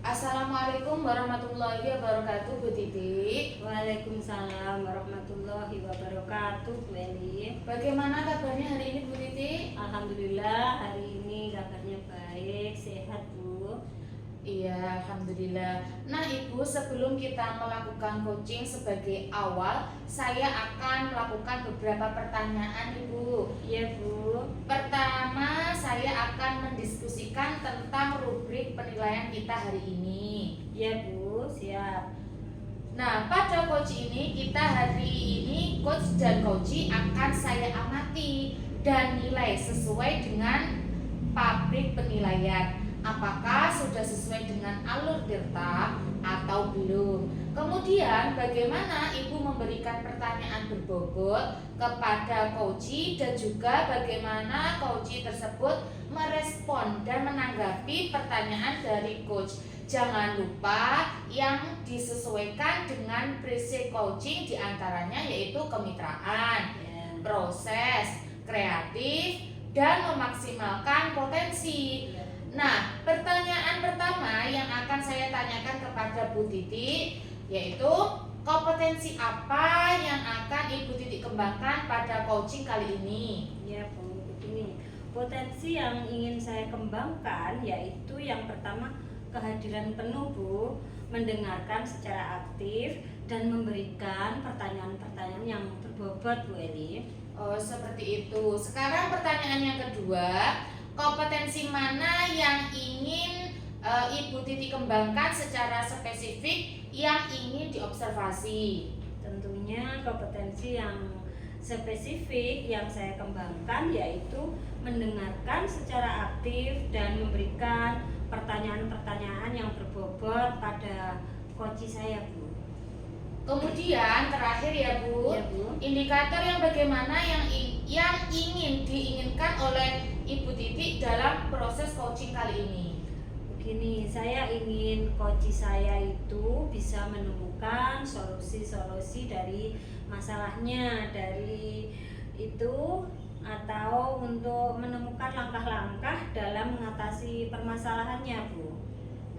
Assalamualaikum warahmatullahi wabarakatuh, Bu Titi. Waalaikumsalam warahmatullahi wabarakatuh, Bu Eli. Bagaimana kabarnya hari ini, Bu Titi? Alhamdulillah hari ini kabarnya baik, sehat Bu. Iya, alhamdulillah. Nah, Ibu, sebelum kita melakukan coaching sebagai awal, saya akan melakukan beberapa pertanyaan, Ibu. Iya Bu. Pertama, saya akan mendiskusikan tentang rubrik penilaian kita hari ini. Iya Bu, siap. Nah, pada coach ini kita hari ini coach dan coachee akan saya amati dan nilai sesuai dengan pabrik penilaian. Apakah sudah sesuai dengan alur dirta atau belum? Kemudian bagaimana Ibu memberikan pertanyaan berbobot kepada coachee dan juga bagaimana coachee tersebut merespon dan menanggapi pertanyaan dari coach. Jangan lupa yang disesuaikan dengan prinsip coaching diantaranya yaitu kemitraan, proses, kreatif, dan memaksimalkan potensi. Nah, pertanyaan pertama yang akan saya tanyakan kepada Bu Titi yaitu kompetensi apa yang akan Ibu Titi kembangkan pada coaching kali ini? Ya Bu, begini. Potensi yang ingin saya kembangkan yaitu yang pertama kehadiran penuh Bu, mendengarkan secara aktif dan memberikan pertanyaan-pertanyaan yang berbobot Bu Eli. Oh, seperti itu. Sekarang pertanyaan yang kedua, kompetensi mana yang ingin Ibu Titi kembangkan secara spesifik yang ingin diobservasi? Tentunya kompetensi yang spesifik yang saya kembangkan yaitu mendengarkan secara aktif dan memberikan pertanyaan-pertanyaan yang berbobot pada coach saya Bu. Kemudian terakhir ya Bu, Ya, Bu. indikator yang bagaimana yang ingin diinginkan oleh Ibu Titi dalam proses coaching kali ini? Begini, saya ingin coach saya itu bisa menemukan solusi-solusi dari masalahnya, dari itu atau untuk menemukan langkah-langkah dalam mengatasi permasalahannya Bu.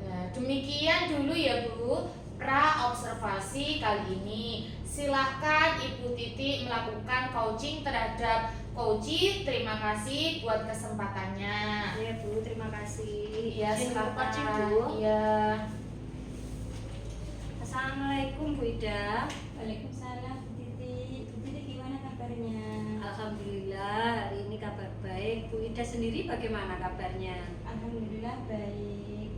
Nah, demikian dulu ya Bu, pra-observasi kali ini. Silahkan Ibu Titi melakukan coaching terhadap coachee. Terima kasih buat kesempatannya. Ya Bu, terima kasih. Ya, Izin silakan coaching, Bu. Iya. Assalamualaikum Bu Ida. Waalaikumsalam Bu Titi. Bu Titi gimana kabarnya? Alhamdulillah hari ini kabar baik. Bu Ida sendiri bagaimana kabarnya? Alhamdulillah baik.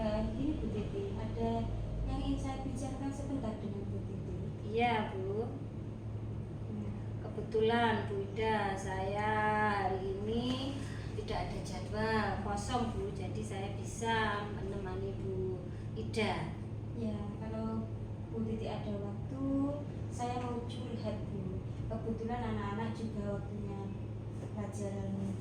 Ini Bu Titi, ada yang ingin saya bicarakan sebentar dengan Bu Titi. Iya Bu. Kebetulan Bu Ida, saya hari ini tidak ada jadwal kosong Bu, jadi saya bisa menemani Bu Ida. Ya, kalau Bu Titi ada waktu, saya mau curhat Bu. Kebetulan anak-anak juga waktunya pelajaran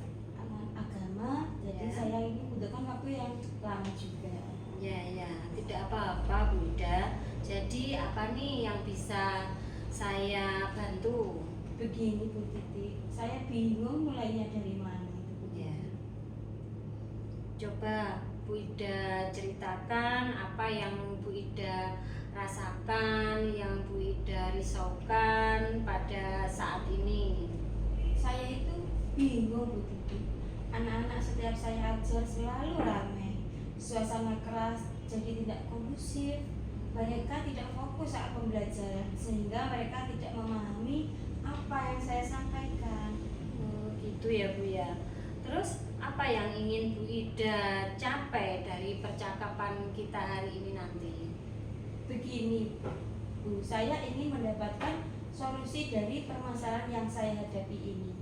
agama, jadi Ya. saya ini butuhkan waktu yang lama juga. Ya, tidak apa-apa Bu Ida. Jadi apa nih yang bisa saya bantu? Begini Bu Titi, saya bingung mulainya dari mana itu Bu Titi. Ya. Coba Bu Ida ceritakan apa yang Bu Ida rasakan, yang Bu Ida risaukan pada saat ini. Saya itu bingung Bu Titi. Anak-anak setiap saya ajar selalu ramai, suasana keras, jadi tidak kondusif. Mereka tidak fokus saat pembelajaran, sehingga mereka tidak memahami apa yang saya sampaikan. Oh, gitu ya Bu ya. Terus apa yang ingin Bu Ida capai dari percakapan kita hari ini nanti? Begini Bu, saya ingin mendapatkan solusi dari permasalahan yang saya hadapi ini.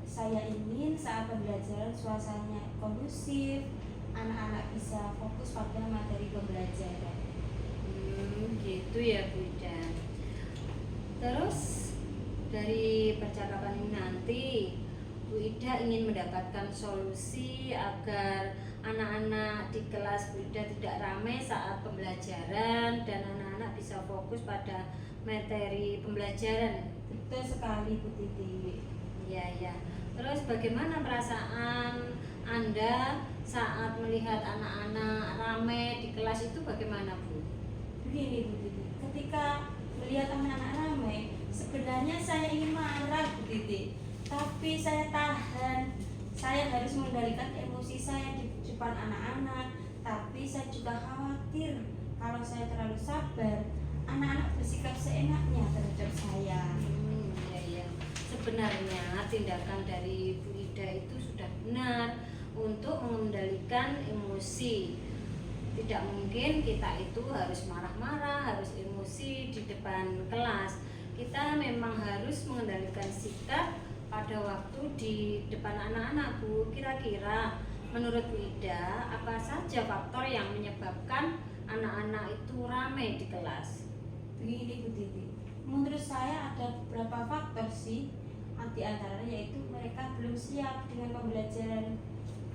Saya ingin saat pembelajaran suasananya kondusif, anak-anak bisa fokus pada materi pembelajaran. Gitu ya Bu Ida. Terus dari percakapan ini nanti Bu Ida ingin mendapatkan solusi agar anak-anak di kelas Bu Ida tidak ramai saat pembelajaran dan anak-anak bisa fokus pada materi pembelajaran. Betul sekali Bu Titi. Ya. Terus bagaimana perasaan Anda saat melihat anak-anak ramai di kelas itu bagaimana Bu? Begini Bu Titi, ketika melihat anak-anak ramai, sebenarnya saya ingin marah Bu Titi, tapi saya tahan. Saya harus mengendalikan emosi saya di depan anak-anak, tapi saya juga khawatir kalau saya terlalu sabar, anak-anak bersikap seenaknya terhadap saya. Ya. Sebenarnya tindakan dari Bu Ida itu sudah benar untuk mengendalikan emosi. Tidak mungkin kita itu harus marah-marah, harus emosi di depan kelas. Kita memang harus mengendalikan sikap pada waktu di depan anak-anak Bu. Kira-kira menurut Bu Ida, apa saja faktor yang menyebabkan anak-anak itu ramai di kelas? Begini Bu Titi, menurut saya ada beberapa faktor sih. Di antaranya yaitu mereka belum siap dengan pembelajaran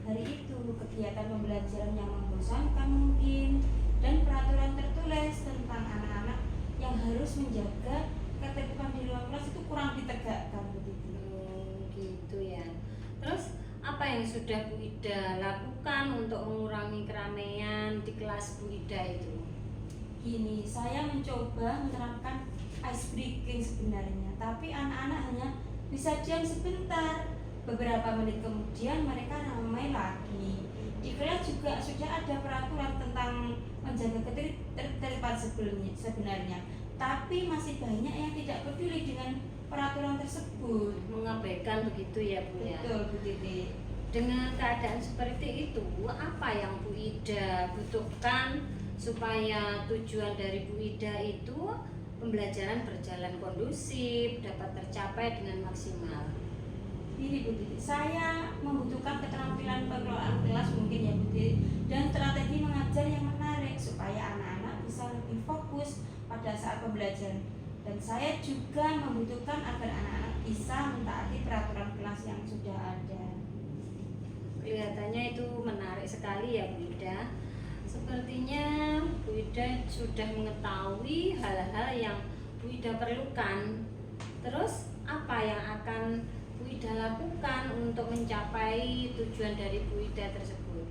hari itu, kegiatan pembelajaran yang membosankan mungkin, dan peraturan tertulis tentang anak-anak yang harus menjaga ketertiban di ruang kelas itu kurang ditegakkan Bu Titi. Gitu ya. Terus apa yang sudah Bu Ida lakukan untuk mengurangi keramaian di kelas Bu Ida itu? Gini, saya mencoba menerapkan ice breaking sebenarnya, tapi anak-anak hanya bisa diam sebentar. Beberapa menit kemudian mereka ramai lagi. Di kelas juga sudah ada peraturan tentang menjaga ketertiban sebenarnya, tapi masih banyak yang tidak peduli dengan peraturan tersebut. Mengabaikan begitu ya Bu ya. Betul Bu Titi. Dengan keadaan seperti itu, apa yang Bu Ida butuhkan supaya tujuan dari Bu Ida itu pembelajaran berjalan kondusif, dapat tercapai dengan maksimal? Ini Bu Titi, saya membutuhkan keterampilan pengelolaan kelas mungkin ya Bu Titi, dan strategi mengajar yang menarik supaya anak-anak bisa lebih fokus pada saat pembelajaran. Dan saya juga membutuhkan agar anak-anak bisa mentaati peraturan kelas yang sudah ada. Kelihatannya itu menarik sekali ya Bu Ida. Sepertinya Bu Ida sudah mengetahui hal-hal yang Bu Ida perlukan. Terus apa yang akan Bu Ida lakukan untuk mencapai tujuan dari Bu Ida tersebut?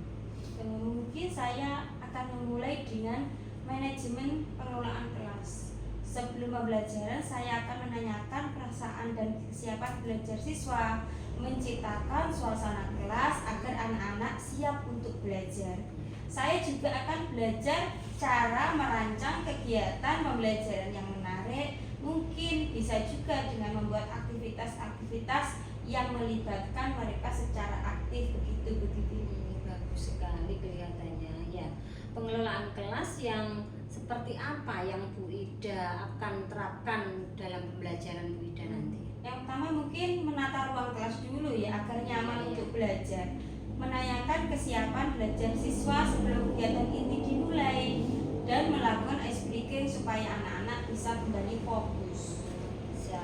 Mungkin saya akan memulai dengan manajemen pengelolaan kelas. Sebelum pembelajaran, saya akan menanyakan perasaan dan kesiapan belajar siswa, menciptakan suasana kelas agar anak-anak siap untuk belajar. Saya juga akan belajar cara merancang kegiatan pembelajaran yang menarik. Mungkin bisa juga dengan membuat aktivitas-aktivitas yang melibatkan mereka secara aktif, begitu begitu. Bagus sekali kelihatannya ya. Pengelolaan kelas yang seperti apa yang Bu Ida akan terapkan dalam pembelajaran Bu Ida nanti? Yang pertama mungkin menata ruang kelas dulu ya agar nyaman untuk belajar. Menanyakan kesiapan belajar siswa sebelum kegiatan inti dimulai, dan melakukan ice breaking supaya anak-anak bisa kembali fokus. Bisa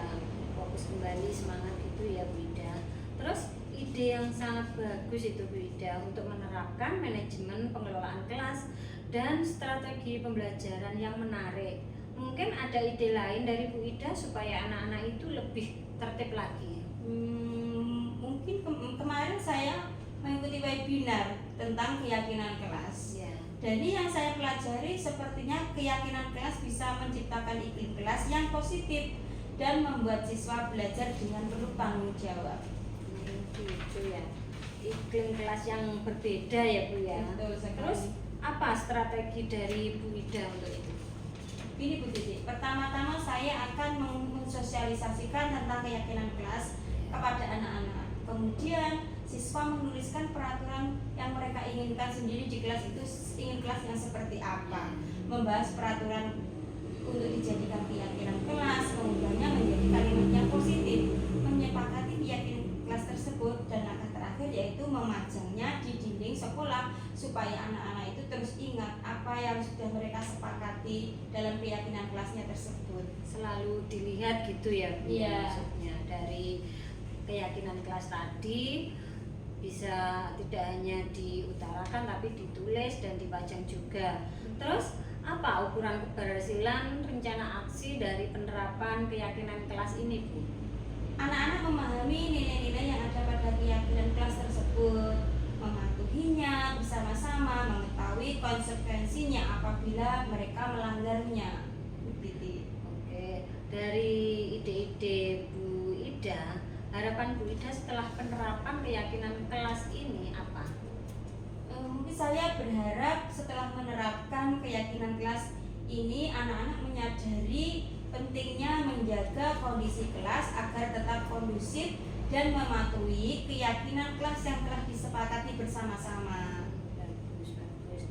fokus kembali, semangat gitu ya Bu Ida. Terus ide yang sangat bagus itu Bu Ida untuk menerapkan manajemen pengelolaan kelas dan strategi pembelajaran yang menarik. Mungkin ada ide lain dari Bu Ida supaya anak-anak itu lebih tertib lagi. Mungkin kemarin saya mengikuti webinar tentang keyakinan kelas. Ya. Jadi yang saya pelajari sepertinya keyakinan kelas bisa menciptakan iklim kelas yang positif dan membuat siswa belajar dengan penuh tanggung jawab. Gitu ya. Iklim kelas yang berbeda ya Bu ya. Betul sekali. Terus apa strategi dari Bu Ida untuk itu? Ini Bu Titi, pertama-tama saya akan mensosialisasikan tentang keyakinan kelas kepada anak-anak. Kemudian siswa menuliskan peraturan yang mereka inginkan sendiri di kelas itu, ingin kelas yang seperti apa. Membahas peraturan untuk dijadikan keyakinan kelas, mengubahnya menjadi kalimat yang positif, menyepakati keyakinan kelas tersebut, dan langkah terakhir yaitu memajangnya di dinding sekolah supaya anak-anak itu terus ingat apa yang sudah mereka sepakati dalam keyakinan kelasnya tersebut. Selalu dilihat gitu ya Bu, Iya. maksudnya dari keyakinan kelas tadi bisa tidak hanya diutarakan tapi ditulis dan dipajang juga. Terus apa ukuran keberhasilan rencana aksi dari penerapan keyakinan kelas ini Bu? Anak-anak memahami nilai-nilai yang ada pada keyakinan kelas tersebut, mematuhi strateginya bersama-sama, mengetahui konsekuensinya apabila mereka melanggarnya. Bu Titi. Oke, dari ide-ide Bu Ida, harapan Bu Ida setelah penerapan keyakinan kelas ini apa? Mungkin saya berharap setelah menerapkan keyakinan kelas ini, anak-anak menyadari pentingnya menjaga kondisi kelas agar tetap kondusif dan mematuhi keyakinan kelas yang telah disepakati bersama-sama. Bagus, bagus.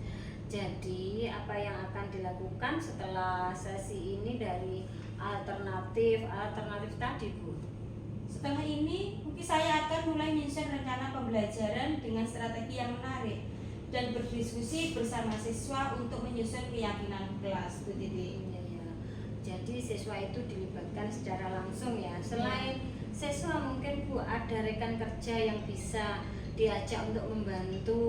Jadi apa yang akan dilakukan setelah sesi ini dari alternatif tadi, Bu? Setelah ini, mungkin saya akan mulai menyusun rencana pembelajaran dengan strategi yang menarik dan berdiskusi bersama siswa untuk menyusun keyakinan kelas, Bu Titi. Iya, ya. Jadi siswa itu dilibatkan secara langsung ya. Selain siswa, mungkin Bu ada rekan kerja yang bisa diajak untuk membantu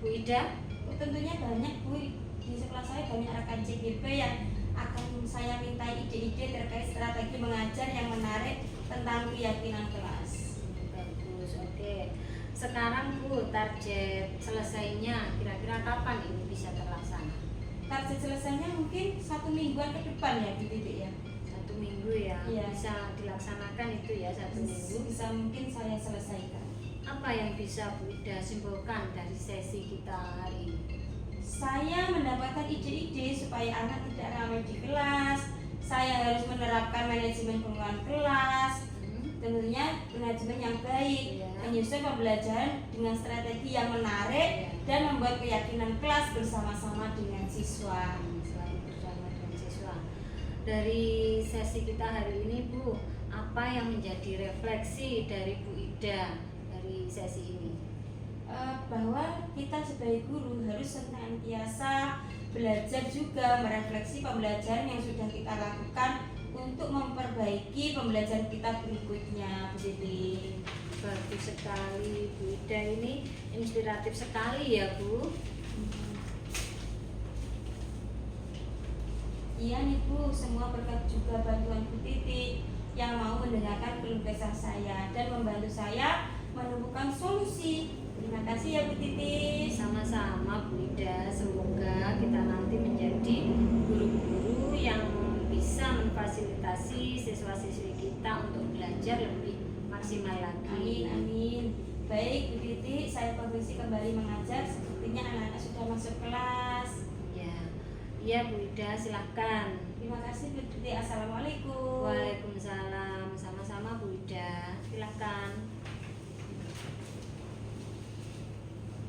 Bu Ida? Tentunya banyak, Bu. Di sekolah saya banyak rekan CGP yang akan saya minta ide-ide terkait strategi mengajar yang menarik tentang keyakinan kelas. Bagus, oke. Sekarang Bu, target selesainya kira-kira kapan ini bisa terlaksana? Target selesainya mungkin 1 mingguan ke depan ya, Bu Titi ya. 1 minggu ya, Iya. bisa dilaksanakan itu ya 1 minggu. Bisa mungkin saya selesaikan. Apa yang bisa Bu Ida simpulkan dari sesi kita hari ini? Saya mendapatkan ide-ide supaya anak tidak ramai di kelas. Saya harus menerapkan manajemen pengelolaan kelas, tentunya manajemen yang baik, Iya. menyusun pembelajaran dengan strategi yang menarik, dan membuat keyakinan kelas bersama-sama dengan siswa. Selalu bersama dengan siswa. Dari sesi kita hari ini, Bu, apa yang menjadi refleksi dari Bu Ida dari sesi ini? Bahwa kita sebagai guru harus senantiasa belajar juga merefleksi pembelajaran yang sudah kita lakukan untuk memperbaiki pembelajaran kita berikutnya, Bu Titi. Bagus sekali, Bu Ida, ini inspiratif sekali ya, Bu. Iya nih Bu, semua berkat juga bantuan Bu Titi yang mau mendengarkan keluh kesah saya dan membantu saya menemukan solusi. Terima kasih ya Bu Titi. Sama-sama Bu Ida, semoga kita nanti menjadi guru-guru yang bisa memfasilitasi siswa-siswi kita untuk belajar lebih maksimal lagi. Amin, amin. Baik Bu Titi, saya permisi kembali mengajar. Sepertinya anak-anak sudah masuk kelas. Ya, iya Bu Ida, silahkan. Terima kasih Bu Titi. Assalamualaikum. Waalaikumsalam, sama-sama Bu Ida, silahkan.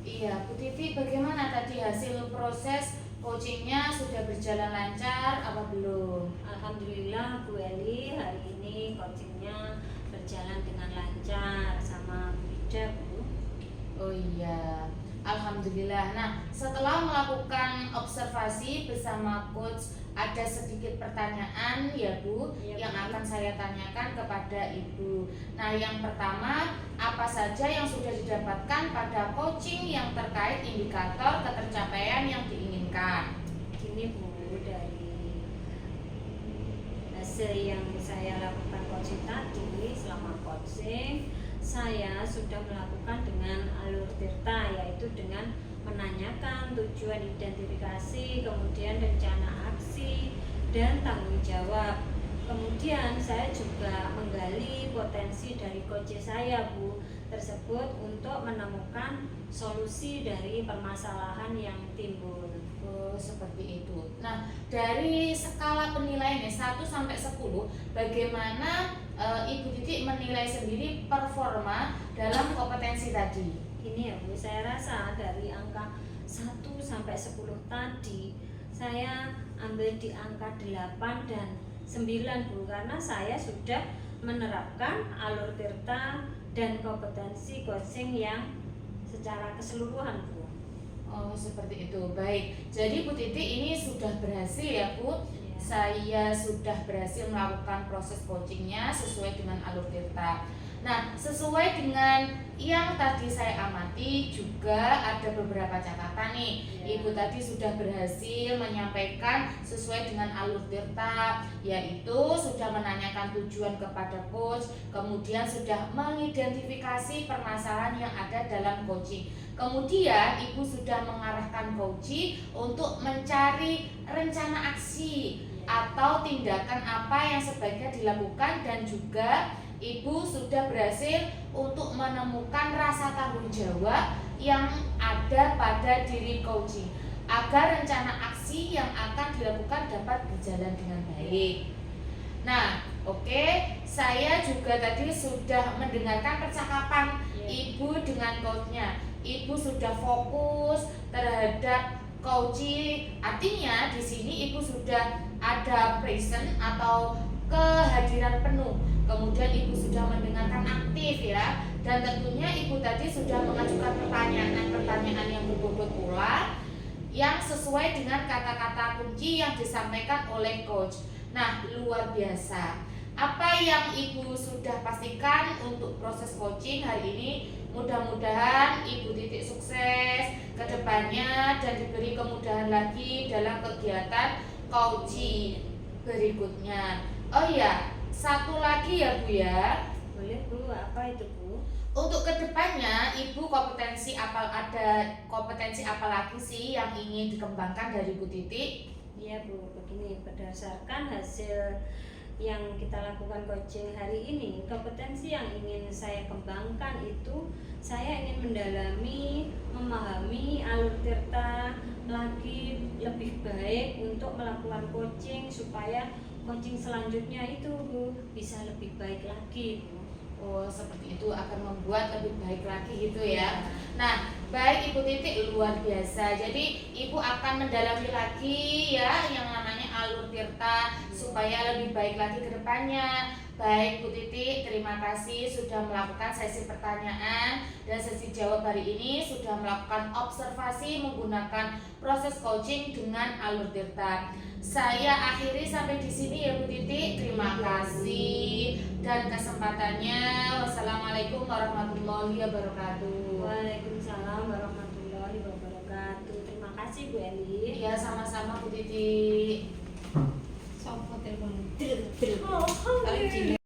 Iya, Bu Titi, bagaimana tadi hasil proses coachingnya, sudah berjalan lancar apa belum? Alhamdulillah Bu Eli, hari ini coachingnya berjalan dengan lancar sama Bu Ida, Bu. Oh iya, alhamdulillah. Nah, setelah melakukan observasi bersama coach, ada sedikit pertanyaan ya Bu, Iya, yang Bu. akan saya tanyakan kepada Ibu. Nah, yang pertama, apa saja yang sudah didapatkan pada coaching yang terkait indikator ketercapaian yang diinginkan? Gini Bu, dari hasil yang saya lakukan coaching tadi, selama coaching saya sudah melakukan dengan alur tirta, yaitu dengan menanyakan tujuan identifikasi, kemudian rencana aksi, dan tanggung jawab. Kemudian saya juga menggali potensi dari coach saya Bu tersebut untuk menemukan solusi dari permasalahan yang timbul. Oh, seperti itu. Nah, dari skala penilaian 1 sampai 10, bagaimana Ibu Titi menilai sendiri performa dalam kompetensi tadi? Ini ya Bu, saya rasa dari angka 1 sampai 10 tadi saya ambil di angka 8 dan 9 Bu, karena saya sudah menerapkan alur tirta dan kompetensi coaching yang secara keseluruhan Bu. Oh, seperti itu. Baik. Jadi Bu Titi ini sudah berhasil ya Bu. Ya. Saya sudah berhasil melakukan proses coachingnya sesuai dengan alur tirta. Nah, sesuai dengan yang tadi saya amati juga ada beberapa catatan nih. Ya. Ibu tadi sudah berhasil menyampaikan sesuai dengan alur tirta, yaitu sudah menanyakan tujuan kepada coach, kemudian sudah mengidentifikasi permasalahan yang ada dalam coaching. Kemudian ibu sudah mengarahkan coaching untuk mencari rencana aksi atau tindakan apa yang sebaiknya dilakukan, dan juga ibu sudah berhasil untuk menemukan rasa tanggung jawab yang ada pada diri coaching agar rencana aksi yang akan dilakukan dapat berjalan dengan baik. Nah, oke, saya juga tadi sudah mendengarkan percakapan ibu dengan coachnya. Ibu sudah fokus terhadap coaching, artinya di sini ibu sudah ada present atau kehadiran penuh. Kemudian ibu sudah mendengarkan aktif ya, dan tentunya ibu tadi sudah mengajukan pertanyaan yang berbobot pula yang sesuai dengan kata-kata kunci yang disampaikan oleh coach. Nah, luar biasa. Apa yang ibu sudah pastikan untuk proses coaching hari ini? Mudah-mudahan ibu Titik sukses ke depannya dan diberi kemudahan lagi dalam kegiatan coaching berikutnya. Oh iya, satu lagi ya Bu ya. Boleh Bu, apa itu Bu? Untuk kedepannya ibu ada kompetensi apa lagi sih yang ingin dikembangkan dari Bu Titik? Iya Bu, begini, berdasarkan hasil yang kita lakukan coaching hari ini, kompetensi yang ingin saya kembangkan itu saya ingin mendalami, memahami alur tirta lagi lebih baik untuk melakukan coaching supaya coaching selanjutnya itu Bu bisa lebih baik lagi Bu. Oh, seperti itu akan membuat lebih baik lagi gitu ya. Nah, baik Ibu Titik, luar biasa. Jadi Ibu akan mendalami lagi ya yang namanya alur tirta supaya lebih baik lagi ke depannya. Baik Bu Titik, terima kasih sudah melakukan sesi pertanyaan dan sesi jawab hari ini, sudah melakukan observasi menggunakan proses coaching dengan alur tirta. Saya akhiri sampai di sini ya Bu Titik. Terima kasih dan kesempatannya. Wassalamualaikum warahmatullahi wabarakatuh. Waalaikumsalam warahmatullahi wabarakatuh. Terima kasih Bu Eli. Ya, sama-sama Bu Titik. Sopo telepon. Oh,